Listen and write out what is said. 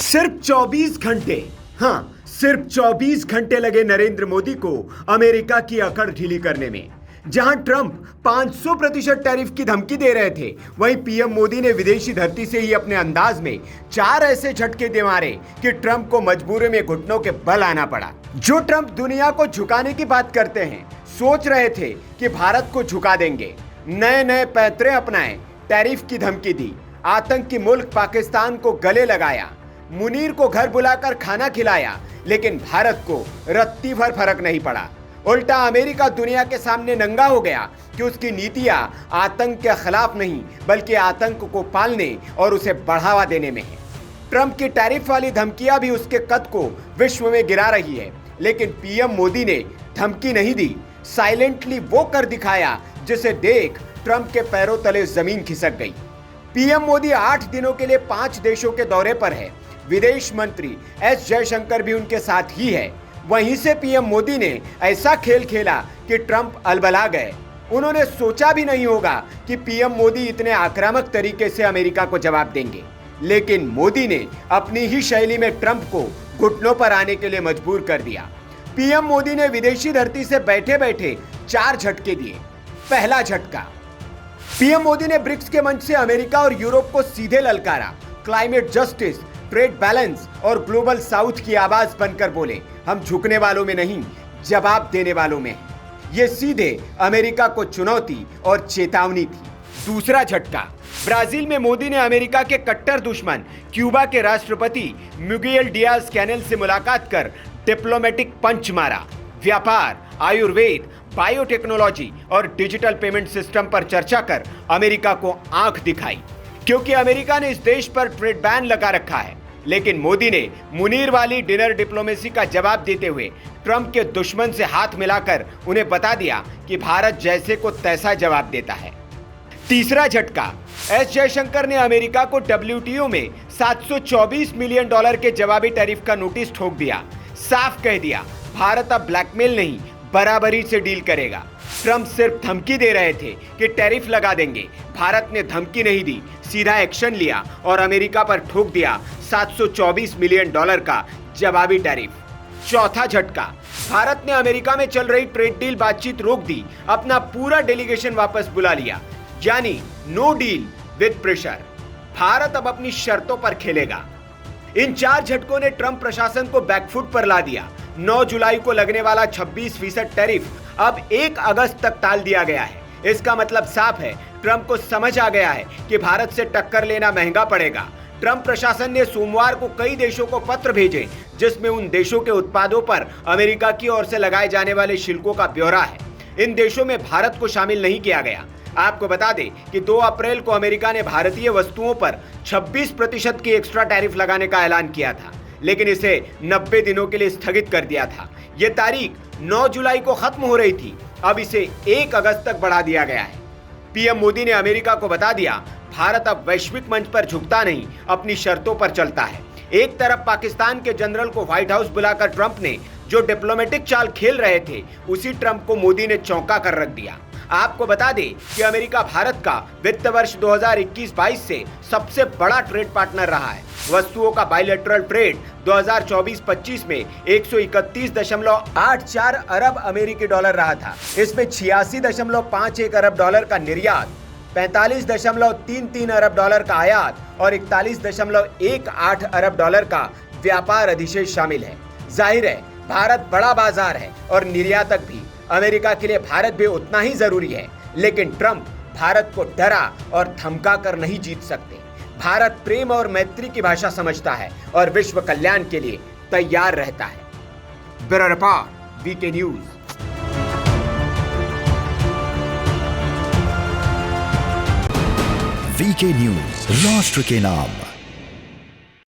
सिर्फ 24 घंटे, हाँ सिर्फ 24 घंटे लगे नरेंद्र मोदी को अमेरिका की अकड़ ढीली करने में। जहां ट्रंप 500% टैरिफ की धमकी दे रहे थे, वहीं पीएम मोदी ने विदेशी धरती से ही अपने अंदाज में 4 ऐसे झटके दे मारे कि ट्रंप को मजबूरी में घुटनों के बल आना पड़ा। जो ट्रंप दुनिया को झुकाने की बात करते हैं, सोच रहे थे कि भारत को झुका देंगे, नए नए पैंतरे अपनाए, टैरिफ की धमकी दी, आतंकी मुल्क पाकिस्तान को गले लगाया, मुनीर को घर बुलाकर खाना खिलाया, लेकिन भारत को रत्ती भर फर्क नहीं पड़ा। उल्टा अमेरिका दुनिया के सामने नंगा हो गया कि उसकी नीतियां आतंक के खिलाफ नहीं बल्कि आतंक को पालने और उसे बढ़ावा देने में है। ट्रंप की टैरिफ वाली धमकियां भी उसके कद को विश्व में गिरा रही है, लेकिन पीएम मोदी ने धमकी नहीं दी, साइलेंटली वो कर दिखाया जिसे देख ट्रंप के पैरों तले जमीन खिसक गई। पीएम मोदी 8 दिनों के लिए 5 देशों के दौरे पर है। विदेश मंत्री एस जयशंकर भी उनके साथ ही है। वहीं से पीएम मोदी ने ऐसा खेल खेला कि ट्रंप अलबला गए। उन्होंने सोचा भी नहीं होगा कि पीएम मोदी इतने आक्रामक तरीके से अमेरिका को जवाब देंगे, लेकिन मोदी ने अपनी ही शैली में ट्रंप को घुटनों पर आने के लिए मजबूर कर दिया। पीएम मोदी ने विदेशी धरती से बैठे बैठे 4 झटके दिए। पहला झटका, पीएम मोदी ने ब्रिक्स के मंच से अमेरिका और यूरोप को सीधे ललकारा। क्लाइमेट जस्टिस, ट्रेड बैलेंस और ग्लोबल साउथ की आवाज बनकर बोले, हम झुकने वालों में नहीं, जवाब देने वालों में हैं। ये सीधे अमेरिका को चुनौती और चेतावनी थी। दूसरा झटका, ब्राजील में मोदी ने अमेरिका के कट्टर दुश्मन क्यूबा के राष्ट्रपति मिगुएल डियाज कैनेल से मुलाकात कर डिप्लोमेटिक पंच मारा। व्यापार, आयुर्वेद, बायोटेक्नोलॉजी और डिजिटल पेमेंट सिस्टम पर चर्चा कर अमेरिका को आंख दिखाई, क्योंकि अमेरिका ने इस देश पर ट्रेड बैन लगा रखा है। लेकिन मोदी ने मुनीर वाली डिनर डिप्लोमेसी का जवाब देते हुए ट्रंप के दुश्मन से हाथ मिलाकर उन्हें बता दिया कि भारत जैसे को तैसा जवाब देता है। तीसरा झटका, एस जयशंकर ने अमेरिका को WTO में $724 मिलियन के जवाबी टैरिफ का नोटिस ठोक दिया। साफ कह दिया, भारत अब ब्लैकमेल नहीं, बराबरी से डील करेगा। ट्रंप सिर्फ धमकी दे रहे थे कि टैरिफ लगा देंगे। भारत ने धमकी नहीं दी, सीधा एक्शन लिया और अमेरिका पर ठोक दिया $724 मिलियन का जवाबी टैरिफ। चौथा झटका, भारत ने अमेरिका में चल रही ट्रेड डील बातचीत रोक दी, अपना पूरा डेलीगेशन वापस बुला लिया, यानी नो डील विद प्रेशर। भारत अब अपनी शर्तों पर खेलेगा। इन 4 झटकों ने ट्रंप प्रशासन को बैकफुट पर ला दिया। 9 जुलाई को लगने वाला 26% टैरिफ अब 1 अगस्त तक टाल दिया गया है। इसका मतलब साफ है, ट्रंप को समझ आ गया है कि भारत से टक्कर लेना महंगा पड़ेगा। ट्रंप प्रशासन ने सोमवार को कई देशों को पत्र भेजे, जिसमें उन देशों के उत्पादों पर अमेरिका की ओर से लगाए जाने वाले शुल्कों का ब्यौरा है। इन देशों में भारत को शामिल नहीं किया गया। आपको बता दें कि 2 अप्रैल को अमेरिका ने भारतीय वस्तुओं पर 26% की एक्स्ट्रा टैरिफ लगाने का ऐलान किया था, लेकिन इसे 90 दिनों के लिए स्थगित कर दिया था। यह तारीख 9 जुलाई को खत्म हो रही थी, अब इसे 1 अगस्त तक बढ़ा दिया गया है। पीएम मोदी ने अमेरिका को बता दिया, भारत अब वैश्विक मंच पर झुकता नहीं, अपनी शर्तों पर चलता है। एक तरफ पाकिस्तान के जनरल को व्हाइट हाउस बुलाकर ट्रंप ने जो डिप्लोमेटिक चाल खेल रहे थे, उसी ट्रंप को मोदी ने चौंका कर रख दिया। आपको बता दें कि अमेरिका भारत का वित्त वर्ष 2021-22 से सबसे बड़ा ट्रेड पार्टनर रहा है। वस्तुओं का बायलैटरल ट्रेड 2024-25 में 131.84 अरब अमेरिकी डॉलर रहा था। इसमें 86.51 अरब डॉलर का निर्यात, 45.33 अरब डॉलर का आयात और 41.18 अरब डॉलर का व्यापार अधिशेष शामिल है। जाहिर है, भारत बड़ा बाजार है और निर्यातक भी। अमेरिका के लिए भारत भी उतना ही जरूरी है, लेकिन ट्रंप भारत को डरा और धमका कर नहीं जीत सकते। भारत प्रेम और मैत्री की भाषा समझता है और विश्व कल्याण के लिए तैयार रहता है। Bureau report, VK news. VK news, राष्ट्र के नाम।